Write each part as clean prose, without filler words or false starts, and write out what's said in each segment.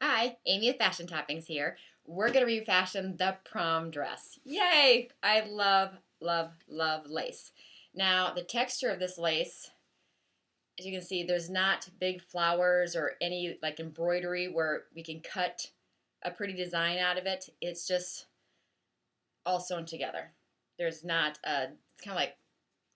Hi, Amy with Fashion Toppings here. We're going to refashion the prom dress. Yay! I love, love, love lace. Now, the texture of this lace, as you can see, there's not big flowers or any like embroidery where we can cut a pretty design out of it. It's just all sewn together. There's not it's kind of like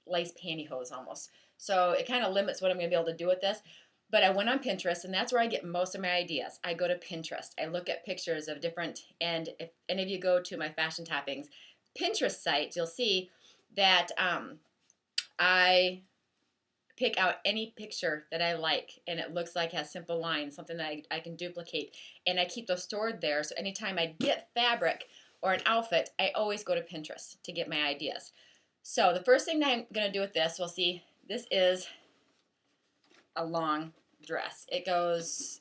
lace pantyhose almost. So it kind of limits what I'm going to be able to do with this. But I went on Pinterest, and that's where I get most of my ideas. I go to Pinterest. I look at pictures of different, and if any of you go to my Fashion Toppings Pinterest site, you'll see that I pick out any picture that I like, and it looks like it has simple lines, something that I can duplicate, and I keep those stored there. So anytime I get fabric or an outfit, I always go to Pinterest to get my ideas. So the first thing that I'm going to do with this, we'll see, this is a long dress. It goes,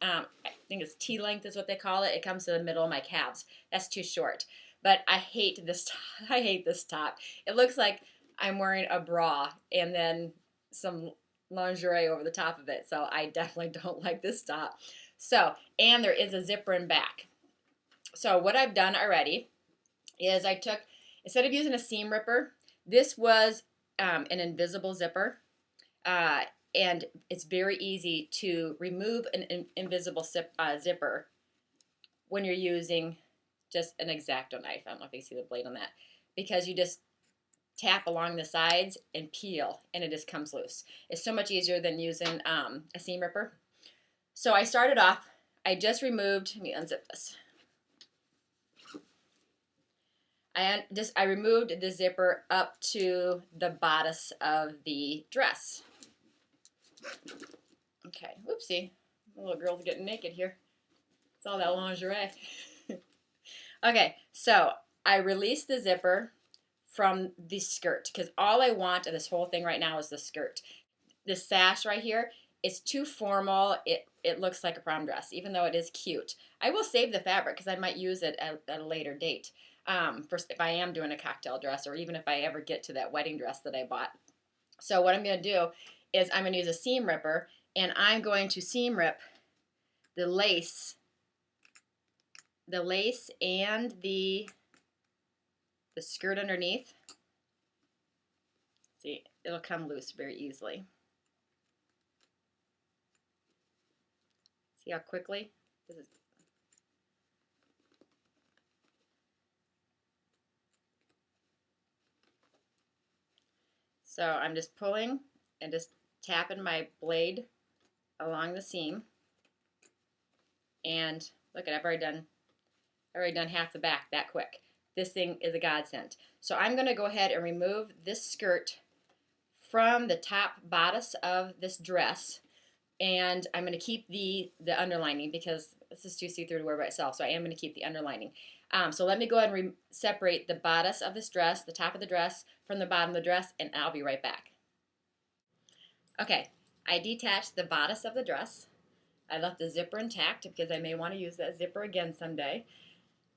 I think it's T-length is what they call it. It comes to the middle of my calves. That's too short. But I hate this. I hate this top. It looks like I'm wearing a bra and then some lingerie over the top of it. So I definitely don't like this top. So, and there is a zipper in back. So what I've done already is I took, instead of using a seam ripper, this was an invisible zipper. And it's very easy to remove an invisible zipper when you're using just an X-Acto knife. I don't know if you see the blade on that. Because you just tap along the sides and peel, and it just comes loose. It's so much easier than using a seam ripper. So I started off, I just removed, let me unzip this. I removed the zipper up to the bodice of the dress. Okay, whoopsie. The little girl's getting naked here. It's all that lingerie. Okay, so I released the zipper from the skirt because all I want in this whole thing right now is the skirt. This sash right here is too formal. It looks like a prom dress, even though it is cute. I will save the fabric because I might use it at a later date. First, if I am doing a cocktail dress, or even if I ever get to that wedding dress that I bought. So what I'm going to do is I'm going to use a seam ripper, and I'm going to seam rip the lace and the skirt underneath. See, it'll come loose very easily. See how quickly this is. So I'm just pulling and just tapping my blade along the seam. And look at, I've already done half the back that quick. This thing is a godsend. So I'm going to go ahead and remove this skirt from the top bodice of this dress, and I'm going to keep the underlining because this is too see-through to wear by itself, so I am going to keep the underlining. So let me go ahead and separate the bodice of this dress, the top of the dress, from the bottom of the dress, and I'll be right back. Okay, I detached the bodice of the dress. I left the zipper intact because I may want to use that zipper again someday.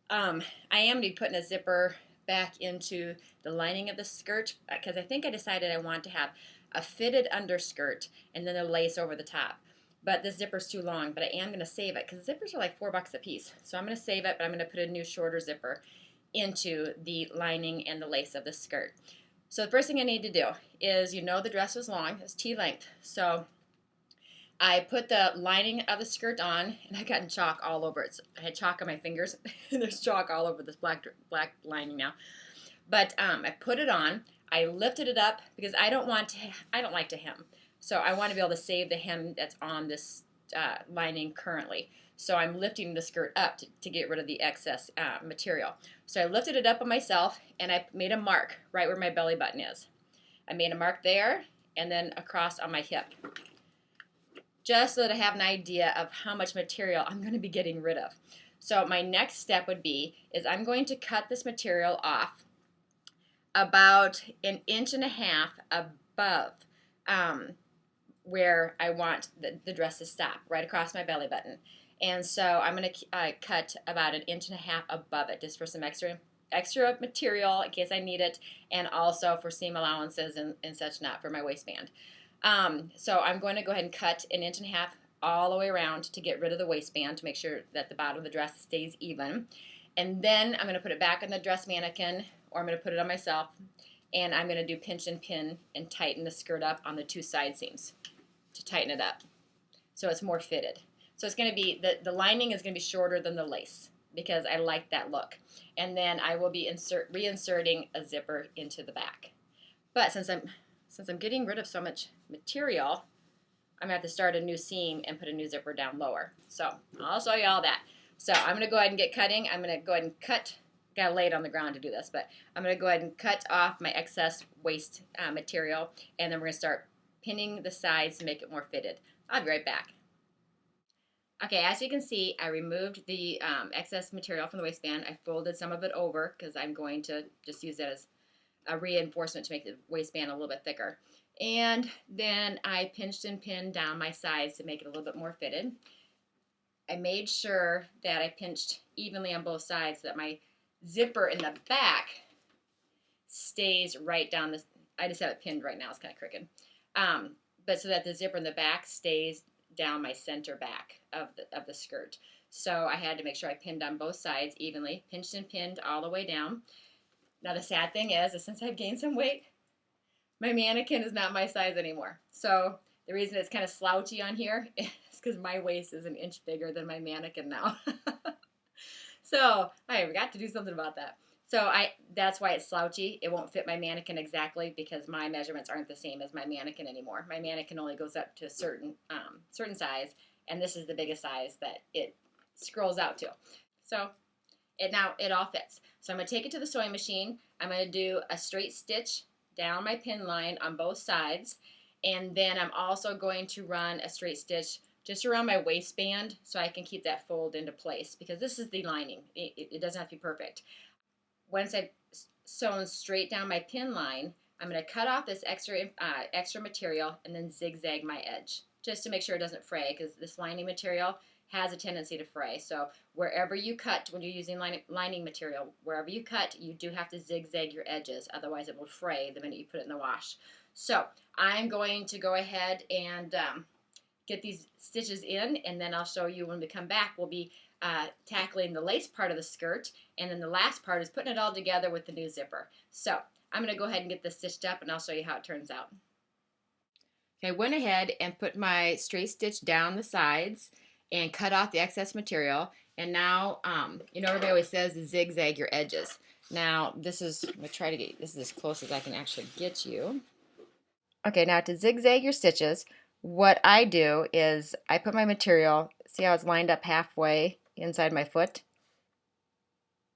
I am going to be putting a zipper back into the lining of the skirt because I think I decided I want to have a fitted underskirt and then a lace over the top. But this zipper's too long, but I am going to save it because zippers are like $4 a piece. So I'm going to save it, but I'm going to put a new shorter zipper into the lining and the lace of the skirt. So the first thing I need to do is, the dress was long, it's T-length. So I put the lining of the skirt on, and I've gotten chalk all over it. So I had chalk on my fingers, and there's chalk all over this black lining now. But I put it on. I lifted it up because I don't like to hem. So I want to be able to save the hem that's on this lining currently. So I'm lifting the skirt up to get rid of the excess material. So I lifted it up on myself, and I made a mark right where my belly button is. I made a mark there, and then across on my hip, just so that I have an idea of how much material I'm going to be getting rid of. So my next step would be is I'm going to cut this material off about 1.5 inches above where I want the dress to stop, right across my belly button. And so I'm going to cut about 1.5 inches above it, just for some extra material in case I need it, and also for seam allowances and such not for my waistband. So I'm going to go ahead and cut 1.5 inches all the way around to get rid of the waistband to make sure that the bottom of the dress stays even. And then I'm going to put it back on the dress mannequin, or I'm going to put it on myself, and I'm going to do pinch and pin and tighten the skirt up on the 2 side seams to tighten it up so it's more fitted. So it's going to be, the lining is going to be shorter than the lace because I like that look. And then I will be reinserting a zipper into the back. But since I'm getting rid of so much material, I'm going to have to start a new seam and put a new zipper down lower. So I'll show you all that. So I'm going to go ahead and get cutting. I'm going to go ahead and cut. Got to lay it on the ground to do this, but I'm going to go ahead and cut off my excess waist material, and then we're going to start pinning the sides to make it more fitted. I'll be right back. Okay, as you can see, I removed the excess material from the waistband. I folded some of it over because I'm going to just use it as a reinforcement to make the waistband a little bit thicker. And then I pinched and pinned down my sides to make it a little bit more fitted. I made sure that I pinched evenly on both sides so that my zipper in the back stays right down this. I just have it pinned right now. It's kind of crooked. But so that the zipper in the back stays down my center back of the skirt. So I had to make sure I pinned on both sides evenly, pinched and pinned all the way down. Now the sad thing is since I've gained some weight, my mannequin is not my size anymore. So the reason it's kind of slouchy on here is because my waist is an inch bigger than my mannequin now. So I forgot to do something about that. So that's why it's slouchy. It won't fit my mannequin exactly because my measurements aren't the same as my mannequin anymore. My mannequin only goes up to a certain size, and this is the biggest size that it scrolls out to. So it all fits. So I'm going to take it to the sewing machine. I'm going to do a straight stitch down my pin line on both sides, and then I'm also going to run a straight stitch just around my waistband so I can keep that fold into place because this is the lining. It doesn't have to be perfect. Once I've sewn straight down my pin line, I'm going to cut off this extra material and then zigzag my edge just to make sure it doesn't fray because this lining material has a tendency to fray. So wherever you cut, when you're using lining material, wherever you cut, you do have to zigzag your edges. Otherwise it will fray the minute you put it in the wash. So I'm going to go ahead and get these stitches in, and then I'll show you when we come back. We'll be tackling the lace part of the skirt, and then the last part is putting it all together with the new zipper. So I'm going to go ahead and get this stitched up, and I'll show you how it turns out. Okay, I went ahead and put my straight stitch down the sides and cut off the excess material. And now, everybody always says to zigzag your edges. Now, I'm going to try to get, this is as close as I can actually get you. Okay, now to zigzag your stitches, what I do is I put my material, see how it's lined up halfway inside my foot?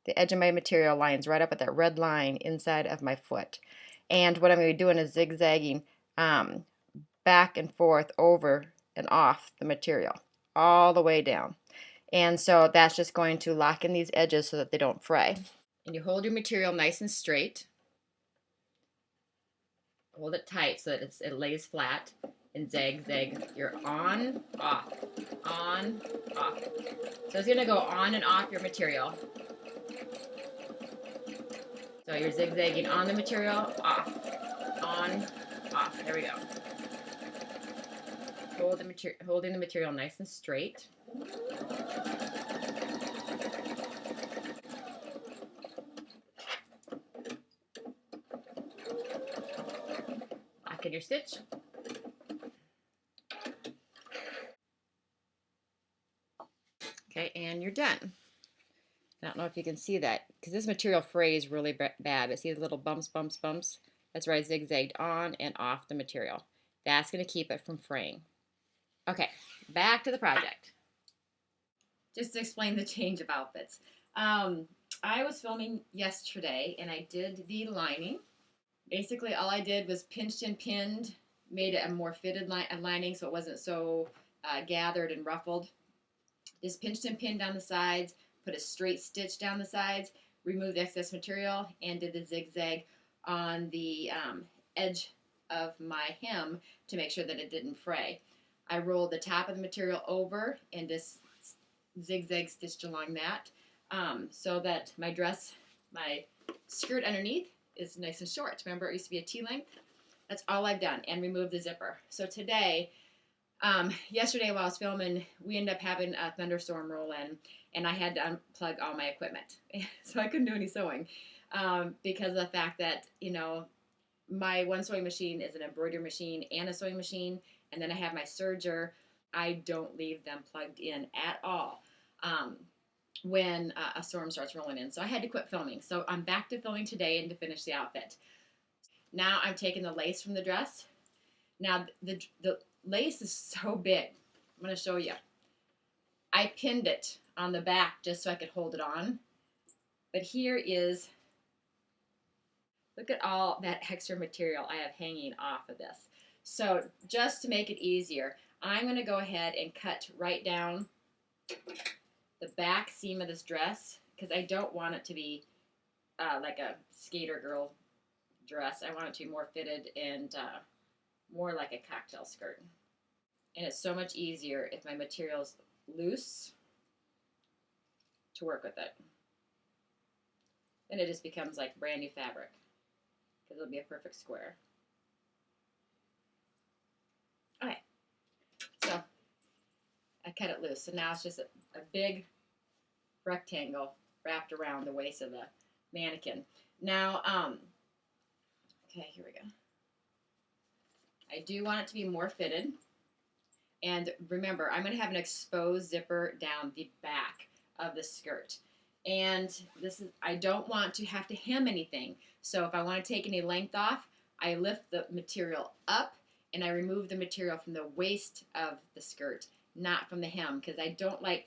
The edge of my material lines right up at that red line inside of my foot. And what I'm going to be doing is zigzagging back and forth over and off the material all the way down. And so that's just going to lock in these edges so that they don't fray. And you hold your material nice and straight. Hold it tight so that it lays flat. And zigzag your on, off, on, off. So it's going to go on and off your material. So you're zigzagging on the material, off, on, off. There we go. Holding the material nice and straight. Lock in your stitch. Okay, and you're done. I don't know if you can see that because this material frays really bad. But see the little bumps, bumps, bumps? That's where I zigzagged on and off the material. That's going to keep it from fraying. Okay, back to the project. Just to explain the change of outfits. I was filming yesterday and I did the lining. Basically all I did was pinched and pinned, made it a more fitted lining so it wasn't so gathered and ruffled. Just pinched and pinned down the sides, put a straight stitch down the sides, removed the excess material, and did the zigzag on the edge of my hem to make sure that it didn't fray. I rolled the top of the material over and just zigzag stitched along that so that my skirt underneath is nice and short. Remember, it used to be a T-length? That's all I've done, and removed the zipper. So today, Yesterday while I was filming, we ended up having a thunderstorm roll in, and I had to unplug all my equipment. So I couldn't do any sewing because of the fact that, my one sewing machine is an embroidery machine and a sewing machine, and then I have my serger. I don't leave them plugged in at all when a storm starts rolling in. So I had to quit filming. So I'm back to filming today and to finish the outfit. Now I'm taking the lace from the dress. Now the lace is so big. I'm going to show you. I pinned it on the back just so I could hold it on. But here is, look at all that extra material I have hanging off of this. So just to make it easier, I'm going to go ahead and cut right down the back seam of this dress because I don't want it to be like a skater girl dress. I want it to be more fitted and more like a cocktail skirt. And it's so much easier if my material's loose to work with it. Then it just becomes like brand new fabric because it'll be a perfect square. Okay, so I cut it loose. So now it's just a big rectangle wrapped around the waist of the mannequin. Now, okay, here we go. I do want it to be more fitted. And remember, I'm going to have an exposed zipper down the back of the skirt. And this is, I don't want to have to hem anything. So if I want to take any length off, I lift the material up and I remove the material from the waist of the skirt, not from the hem, because I don't like,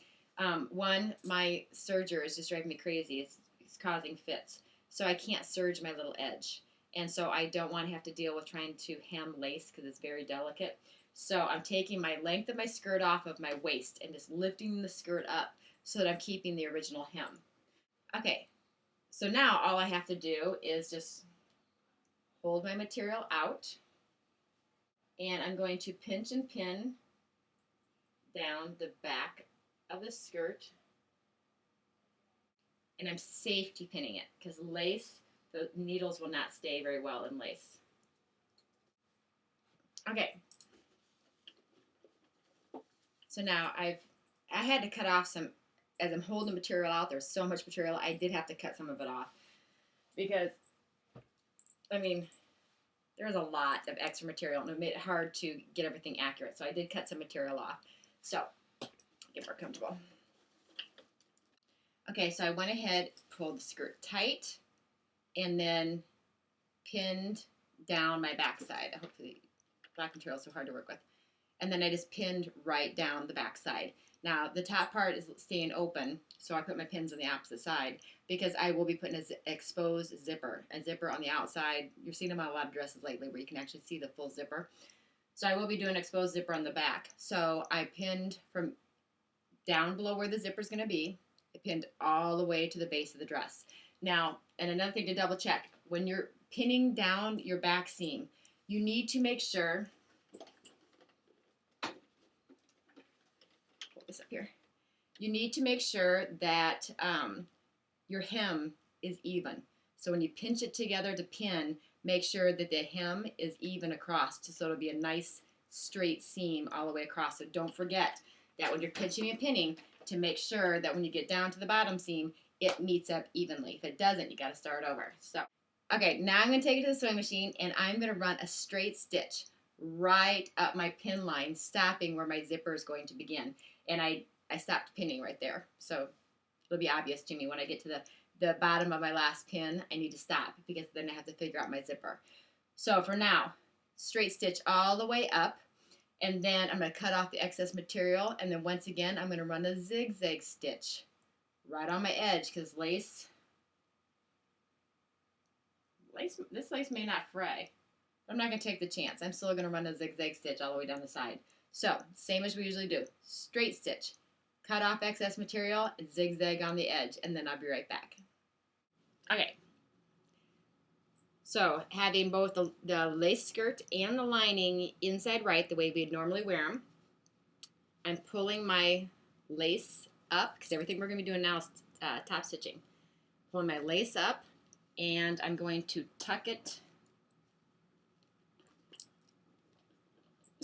one, my serger is just driving me crazy. It's causing fits. So I can't serge my little edge. And so I don't want to have to deal with trying to hem lace because it's very delicate. So I'm taking my length of my skirt off of my waist and just lifting the skirt up so that I'm keeping the original hem. Okay, so now all I have to do is just hold my material out, and I'm going to pinch and pin down the back of the skirt, and I'm safety pinning it because lace, the needles will not stay very well in lace. Okay, so now I had to cut off some, as I'm holding the material out, there's so much material, I did have to cut some of it off because, I mean, there's a lot of extra material and it made it hard to get everything accurate. So I did cut some material off. So get more comfortable. Okay, so I went ahead, pulled the skirt tight, and then pinned down my backside. Hopefully black material is so hard to work with. And then I just pinned right down the backside. Now the top part is staying open, so I put my pins on the opposite side because I will be putting an exposed zipper, a zipper on the outside. You're seeing them on a lot of dresses lately where you can actually see the full zipper. So I will be doing an exposed zipper on the back. So I pinned from down below where the zipper is going to be. I pinned all the way to the base of the dress. Now, and another thing to double check, when you're pinning down your back seam, you need to make sure, hold this up here, you need to make sure that your hem is even. So when you pinch it together to pin, make sure that the hem is even across so it'll be a nice straight seam all the way across. So don't forget that when you're pinching and pinning, to make sure that when you get down to the bottom seam, it meets up evenly. If it doesn't, you got to start over. So, okay, now I'm going to take it to the sewing machine and I'm going to run a straight stitch right up my pin line, stopping where my zipper is going to begin. And I stopped pinning right there. So it'll be obvious to me when I get to the bottom of my last pin, I need to stop because then I have to figure out my zipper. So for now, straight stitch all the way up. And then I'm going to cut off the excess material. And then once again, I'm going to run a zigzag stitch right on my edge because this lace may not fray. I'm not going to take the chance. I'm still going to run a zigzag stitch all the way down the side. So same as we usually do. Straight stitch. Cut off excess material, zigzag on the edge, and then I'll be right back. Okay. So having both the lace skirt and the lining inside right the way we'd normally wear them, I'm pulling my lace up because everything we're going to be doing now is top stitching. Pulling my lace up and I'm going to tuck it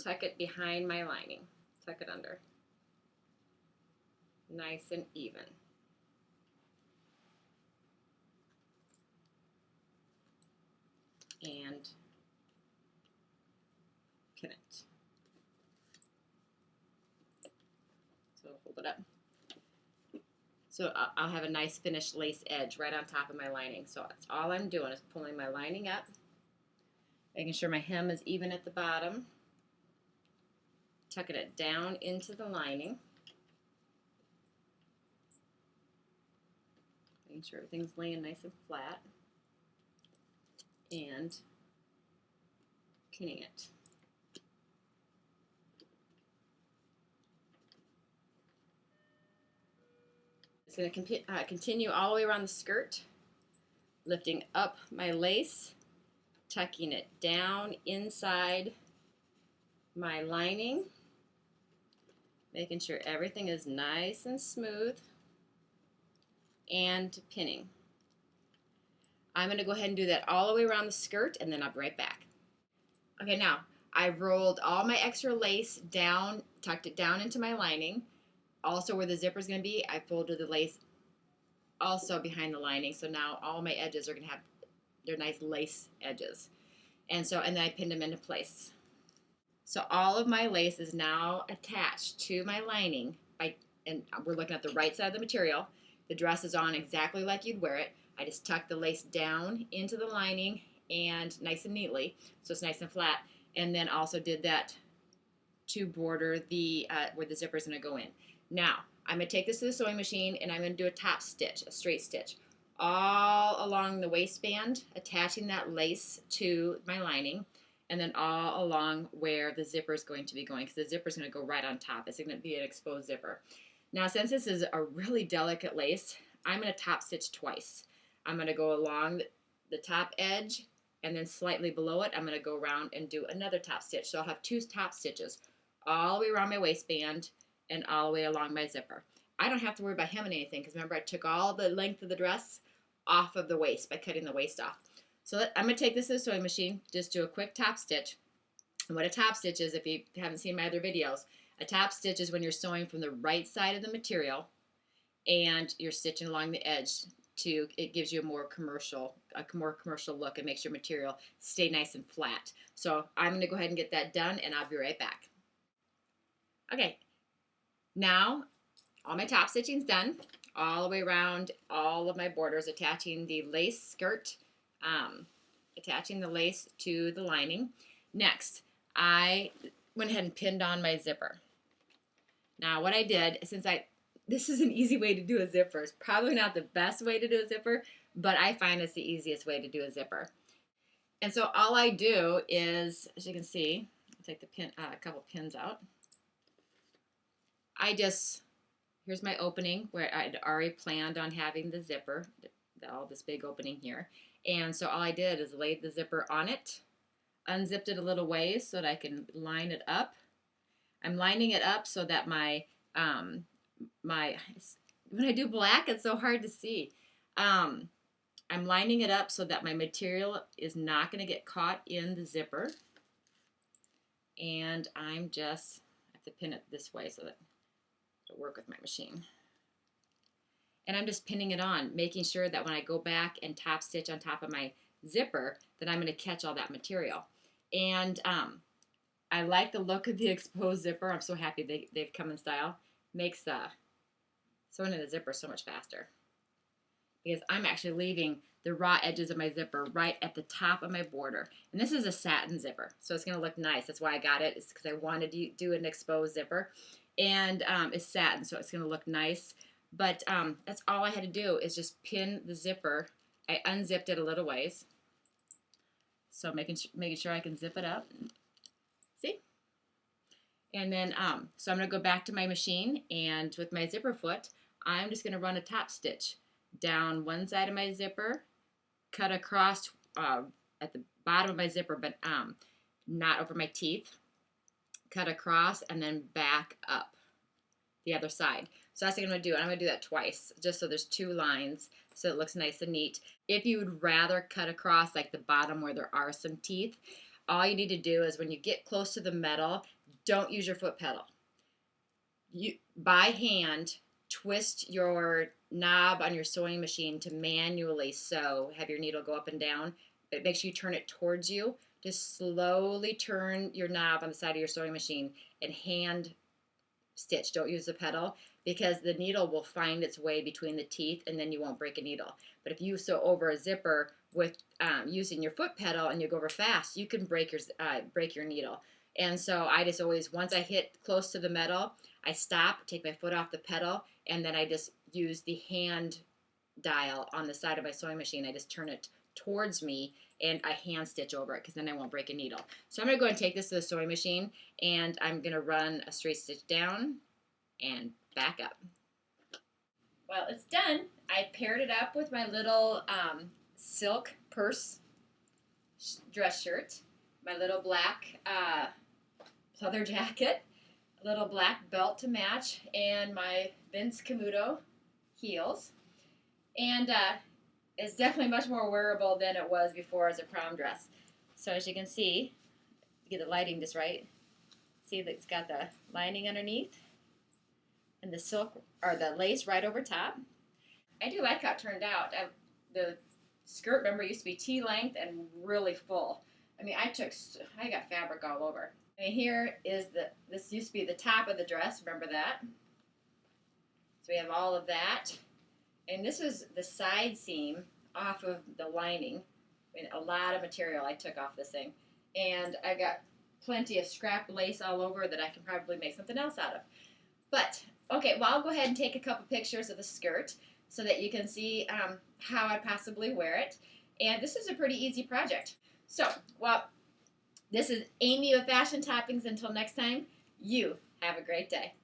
tuck it behind my lining, tuck it under, nice and even. And pin it. So hold it up. So I'll have a nice finished lace edge right on top of my lining. So that's all I'm doing is pulling my lining up, making sure my hem is even at the bottom, tucking it down into the lining, making sure everything's laying nice and flat, and pinning it. It's going to continue all the way around the skirt, lifting up my lace, tucking it down inside my lining, making sure everything is nice and smooth, and pinning. I'm going to go ahead and do that all the way around the skirt, and then I'll be right back. Okay, now I've rolled all my extra lace down, tucked it down into my lining. Also where the zipper is going to be, I folded the lace also behind the lining, so now all my edges are going to have their nice lace edges. And then I pinned them into place. So all of my lace is now attached to my lining, and we're looking at the right side of the material. The dress is on exactly like you'd wear it. I just tucked the lace down into the lining and nice and neatly, so it's nice and flat. And then also did that to border the where the zipper is going to go in. Now, I'm going to take this to the sewing machine and I'm going to do a top stitch, a straight stitch, all along the waistband, attaching that lace to my lining, and then all along where the zipper is going to be going, because the zipper is going to go right on top. It's going to be an exposed zipper. Now, since this is a really delicate lace, I'm going to top stitch twice. I'm going to go along the top edge, and then slightly below it, I'm going to go around and do another top stitch. So I'll have two top stitches all the way around my waistband and all the way along my zipper. I don't have to worry about hemming anything, because remember I took all the length of the dress off of the waist by cutting the waist off. So I'm going to take this to the sewing machine, just do a quick top stitch. And what a top stitch is, if you haven't seen my other videos, a top stitch is when you're sewing from the right side of the material and you're stitching along the edge. It gives you a more commercial look and makes your material stay nice and flat. So I'm going to go ahead and get that done, and I'll be right back. Okay, now all my top stitching's done, all the way around all of my borders, attaching the lace skirt, attaching the lace to the lining. Next, I went ahead and pinned on my zipper. Now what I did, this is an easy way to do a zipper. It's probably not the best way to do a zipper, but I find it's the easiest way to do a zipper. And so all I do is, as you can see, I'll take the a couple pins out. Here's my opening where I'd already planned on having the zipper, all this big opening here. And so all I did is laid the zipper on it, unzipped it a little ways so that I can line it up. I'm lining it up so that when I do black, it's so hard to see. I'm lining it up so that my material is not going to get caught in the zipper. And I have to pin it this way so that it'll work with my machine. And I'm just pinning it on, making sure that when I go back and top stitch on top of my zipper, that I'm going to catch all that material. And I like the look of the exposed zipper. I'm so happy they've come in style. Makes sewing in the zipper so much faster, because I'm actually leaving the raw edges of my zipper right at the top of my border. And this is a satin zipper, so it's going to look nice. That's why I got it. It's because I wanted to do an exposed zipper. And it's satin, so it's going to look nice. But that's all I had to do is just pin the zipper. I unzipped it a little ways, so making sure I can zip it up. See? And then, so I'm going to go back to my machine, and with my zipper foot, I'm just going to run a top stitch down one side of my zipper, cut across at the bottom of my zipper, but not over my teeth, cut across, and then back up the other side. So that's what I'm going to do, and I'm going to do that twice, just so there's two lines, so it looks nice and neat. If you would rather cut across like the bottom where there are some teeth, all you need to do is when you get close to the metal, don't use your foot pedal. You, by hand, twist your knob on your sewing machine to manually sew. Have your needle go up and down, but make sure you turn it towards you. Just slowly turn your knob on the side of your sewing machine and hand stitch. Don't use the pedal because the needle will find its way between the teeth and then you won't break a needle. But if you sew over a zipper with using your foot pedal and you go over fast, you can break your needle. And so I just always, once I hit close to the metal, I stop, take my foot off the pedal, and then I just use the hand dial on the side of my sewing machine. I just turn it towards me and I hand stitch over it because then I won't break a needle. So I'm going to go and take this to the sewing machine and I'm going to run a straight stitch down and back up. Well, it's done. I paired it up with my little silk purse dress shirt, my little black pleather jacket, a little black belt to match, and my Vince Camuto heels. And it's definitely much more wearable than it was before as a prom dress. So as you can see, get the lighting just right. See that it's got the lining underneath and the silk or the lace right over top. I do like how it turned out. The skirt, remember, used to be T-length and really full. I mean, I got fabric all over. And here is this used to be the top of the dress, remember that? So we have all of that. And this was the side seam off of the lining. I mean, a lot of material I took off this thing. And I got plenty of scrap lace all over that I can probably make something else out of. But, okay, well, I'll go ahead and take a couple pictures of the skirt so that you can see how I possibly wear it. And this is a pretty easy project. So, well, this is Amy with Fashion Toppings. Until next time, you have a great day.